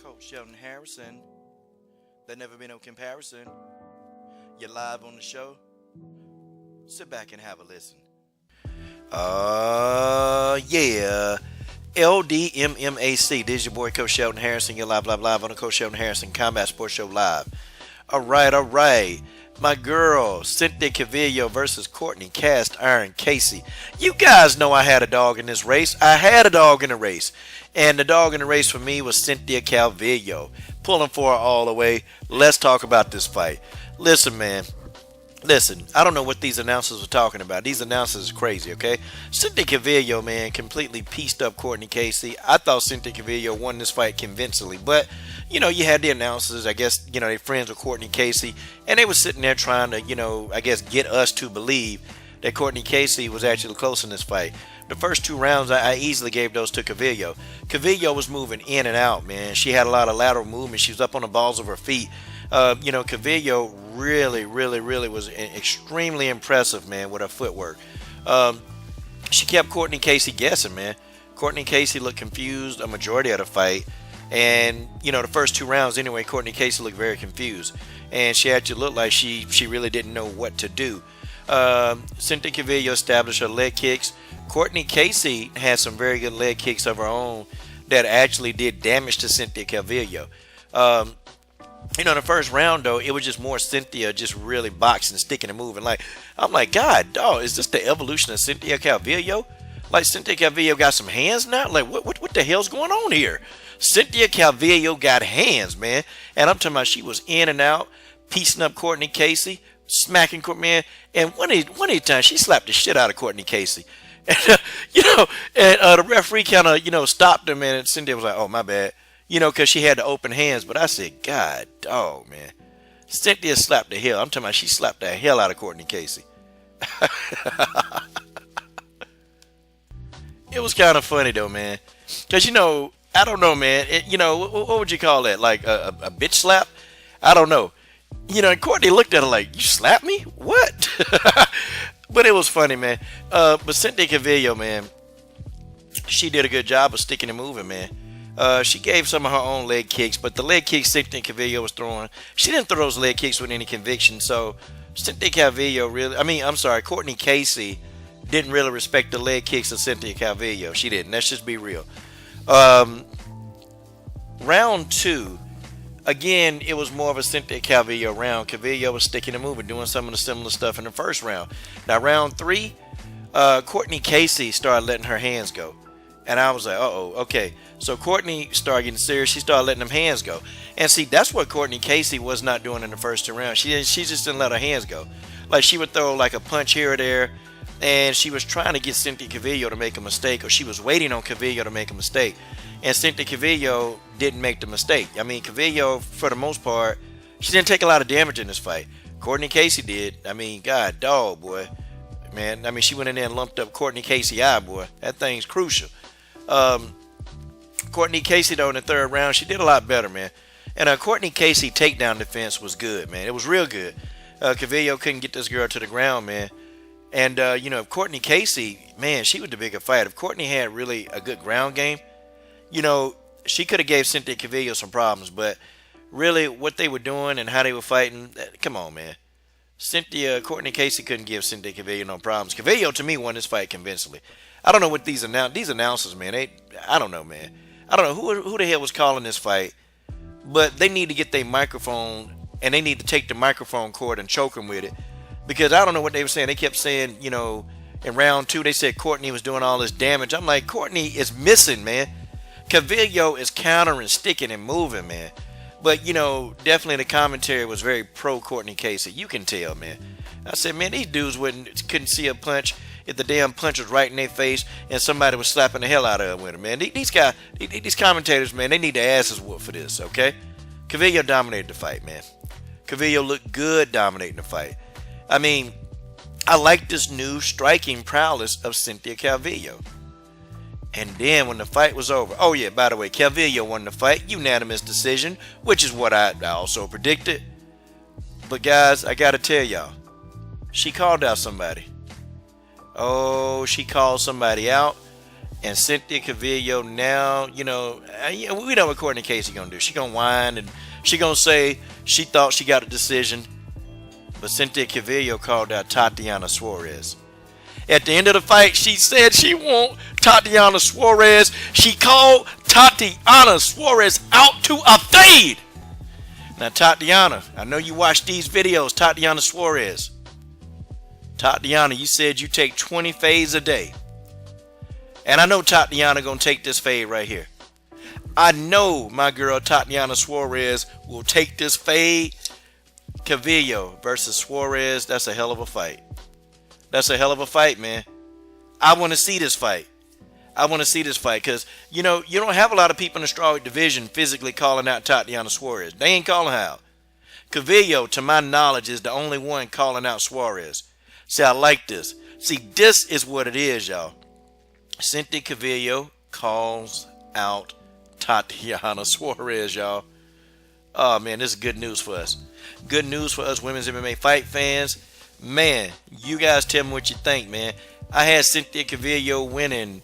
Coach Sheldon Harrison. There never been no comparison. You're live on the show. Sit back and have a listen. Yeah. LDMMAC. This is your boy Coach Sheldon Harrison. You're live on the Coach Sheldon Harrison Combat Sports Show live. All right. My girl, Cynthia Calvillo versus Cortney Cast Iron Casey. You guys know I had a dog in this race. I had a dog in the race. And the dog in the race for me was Cynthia Calvillo. Pulling for her all the way. Let's talk about this fight. Listen, man. Listen, I don't know what these announcers are talking about. These announcers are crazy, okay? Cynthia Calvillo, man, completely pieced up Cortney Casey. I thought Cynthia Calvillo won this fight convincingly, but, you know, you had the announcers, I guess, you know, they're friends with Cortney Casey, and they were sitting there trying to, you know, I guess get us to believe that Cortney Casey was actually close in this fight. The first two rounds, I easily gave those to Calvillo. Calvillo was moving in and out, man. She had a lot of lateral movement. She was up on the balls of her feet. You know, Calvillo really was extremely impressive, man, with her footwork. She kept Cortney Casey guessing, man. Cortney Casey looked confused a majority of the fight. And, you know, the first two rounds anyway, Cortney Casey looked very confused. And she actually looked like she really didn't know what to do. Cynthia Calvillo established her leg kicks. Cortney Casey had some very good leg kicks of her own that actually did damage to Cynthia Calvillo. You know, in the first round, though, it was just more Cynthia just really boxing, sticking and moving. Like, I'm like, God, dog, is this the evolution of Cynthia Calvillo? Like, Cynthia Calvillo got some hands now? Like, what the hell's going on here? Cynthia Calvillo got hands, man. And I'm talking about she was in and out, piecing up Cortney Casey, smacking Cortney, man. And one time, she slapped the shit out of Cortney Casey. And, you know, and the referee kind of, you know, stopped him, and Cynthia was like, oh, my bad. You know, because she had the open hands. But I said, God, dog, man. Cynthia slapped the hell. I'm talking about she slapped the hell out of Cortney Casey. It was kind of funny, though, man. Because, you know, I don't know, man. You know, what would you call that? Like a bitch slap? I don't know. You know, and Cortney looked at her like, you slapped me? What? But it was funny, man. But Cynthia Calvillo, man, she did a good job of sticking and moving, man. She gave some of her own leg kicks, but the leg kicks Cynthia Calvillo was throwing, she didn't throw those leg kicks with any conviction. So Cynthia Calvillo Cortney Casey didn't really respect the leg kicks of Cynthia Calvillo. She didn't. Let's just be real. Round two, again, it was more of a Cynthia Calvillo round. Calvillo was sticking and moving, doing some of the similar stuff in the first round. Now, round three, Cortney Casey started letting her hands go. And I was like, okay. So Cortney started getting serious. She started letting them hands go. And see, that's what Cortney Casey was not doing in the first two rounds. She just didn't let her hands go. Like, she would throw like a punch here or there, and she was trying to get Cynthia Calvillo to make a mistake, or she was waiting on Calvillo to make a mistake. And Cynthia Calvillo didn't make the mistake. I mean, Calvillo, for the most part, she didn't take a lot of damage in this fight. Cortney Casey did. I mean, God, dog, boy. Man, I mean, she went in there and lumped up Cortney Casey eye, boy. That thing's crucial. Cortney Casey, though, in the third round, she did a lot better, man. And Cortney Casey takedown defense was good, man. It was real good. Calvillo couldn't get this girl to the ground, man. And, you know, if Cortney Casey, man, she was the bigger fight. If Cortney had really a good ground game, you know, she could have gave Cynthia Calvillo some problems. But really, what they were doing and how they were fighting, come on, man. Cortney Casey couldn't give Cynthia Calvillo no problems. Calvillo, to me, won this fight convincingly. I don't know what these announcers, man. I don't know, man. I don't know who the hell was calling this fight, but they need to get their microphone, and they need to take the microphone cord and choke them with it, because I don't know what they were saying. They kept saying, you know, in round two, they said Cortney was doing all this damage. I'm like, Cortney is missing, man. Calvillo is countering, sticking, and moving, man. But, you know, definitely the commentary was very pro Cortney Casey. You can tell, man. I said, man, these dudes couldn't see a punch if the damn punch was right in their face and somebody was slapping the hell out of them with it, man. These commentators, man, they need their asses whooped for this, okay? Calvillo dominated the fight, man. Calvillo looked good dominating the fight. I mean, I like this new striking prowess of Cynthia Calvillo. And then when the fight was over, oh yeah, by the way, Calvillo won the fight, unanimous decision, which is what I also predicted. But guys, I gotta tell y'all, she called out somebody. Oh, she called somebody out. And Cynthia Calvillo now, we know what Cortney Casey gonna do. She gonna whine and she gonna say she thought she got a decision, but Cynthia Calvillo called out Tatiana Suarez. At the end of the fight, she said she want Tatiana Suarez. She called Tatiana Suarez out to a fade. Now, Tatiana, I know you watch these videos. Tatiana Suarez. Tatiana, you said you take 20 fades a day. And I know Tatiana gonna take this fade right here. I know my girl Tatiana Suarez will take this fade. Calvillo versus Suarez, that's a hell of a fight. That's a hell of a fight, man. I want to see this fight. I want to see this fight because, you don't have a lot of people in the strawweight division physically calling out Tatiana Suarez. They ain't calling her out. Calvillo, to my knowledge, is the only one calling out Suarez. See, I like this. See, this is what it is, y'all. Cynthia Calvillo calls out Tatiana Suarez, y'all. Oh, man, this is good news for us. Good news for us women's MMA fight fans. Man, you guys tell me what you think, man. I had Cynthia Calvillo winning.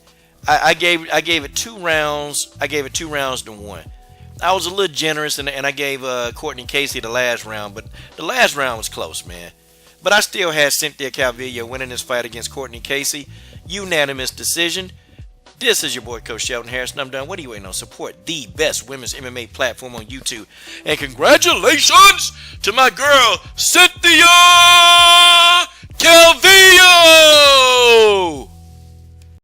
I gave it 2 rounds. I gave it 2 rounds to 1. I was a little generous, and I gave Cortney Casey the last round, but the last round was close, man. But I still had Cynthia Calvillo winning this fight against Cortney Casey. Unanimous decision. This is your boy, Coach Sheldon Harrison. I'm done. What are you waiting on? Support the best women's MMA platform on YouTube. And congratulations to my girl, Cynthia Calvillo!